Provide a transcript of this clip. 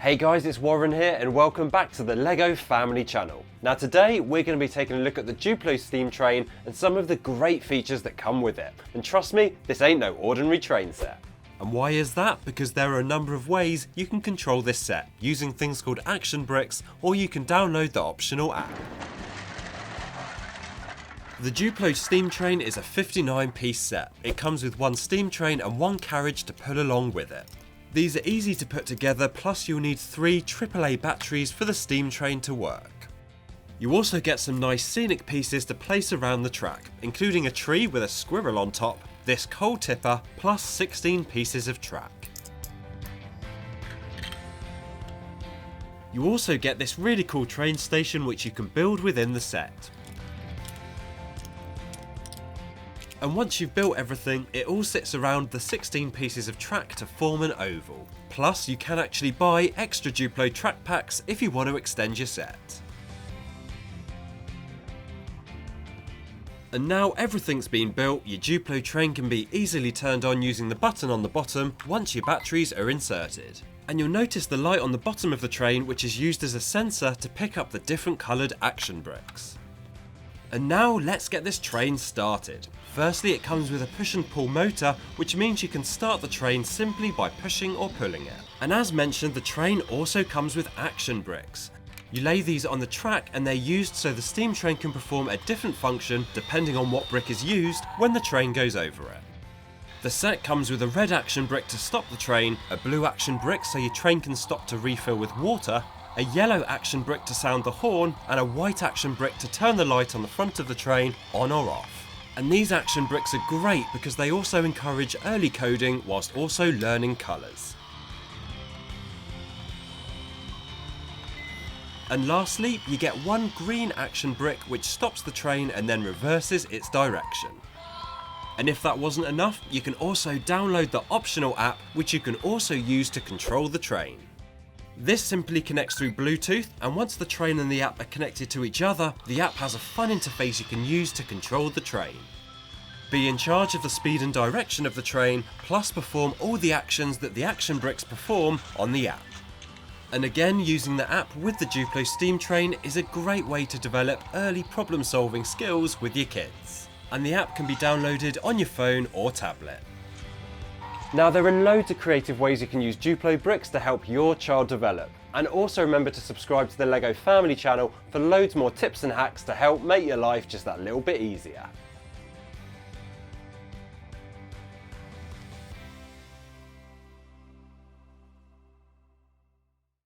Hey guys, it's Warren here and welcome back to the LEGO Family channel. Now today we're going to be taking a look at the Duplo steam train and some of the great features that come with it. And trust me, this ain't no ordinary train set. And why is that? Because there are a number of ways you can control this set, using things called action bricks, or you can download the optional app. The Duplo steam train is a 59-piece set. It comes with one steam train and one carriage to pull along with it. These are easy to put together, plus you'll need 3 AAA batteries for the steam train to work. You also get some nice scenic pieces to place around the track, including a tree with a squirrel on top, this coal tipper, plus 16 pieces of track. You also get this really cool train station which you can build within the set. And once you've built everything, it all sits around the 16 pieces of track to form an oval. Plus, you can actually buy extra Duplo track packs if you want to extend your set. And now everything's been built, your Duplo train can be easily turned on using the button on the bottom once your batteries are inserted. And you'll notice the light on the bottom of the train, which is used as a sensor to pick up the different coloured action bricks. And now let's get this train started. Firstly, it comes with a push and pull motor, which means you can start the train simply by pushing or pulling it. And as mentioned, the train also comes with action bricks. You lay these on the track and they're used so the steam train can perform a different function depending on what brick is used when the train goes over it. The set comes with a red action brick to stop the train, a blue action brick so your train can stop to refill with water, a yellow action brick to sound the horn, and a white action brick to turn the light on the front of the train on or off. And these action bricks are great because they also encourage early coding whilst also learning colours. And lastly, you get one green action brick which stops the train and then reverses its direction. And if that wasn't enough, you can also download the optional app which you can also use to control the train. This simply connects through Bluetooth, and once the train and the app are connected to each other, the app has a fun interface you can use to control the train. Be in charge of the speed and direction of the train, plus perform all the actions that the action bricks perform on the app. And again, using the app with the Duplo steam train is a great way to develop early problem solving skills with your kids. And the app can be downloaded on your phone or tablet. Now there are loads of creative ways you can use Duplo bricks to help your child develop. And also remember to subscribe to the LEGO Family channel for loads more tips and hacks to help make your life just that little bit easier.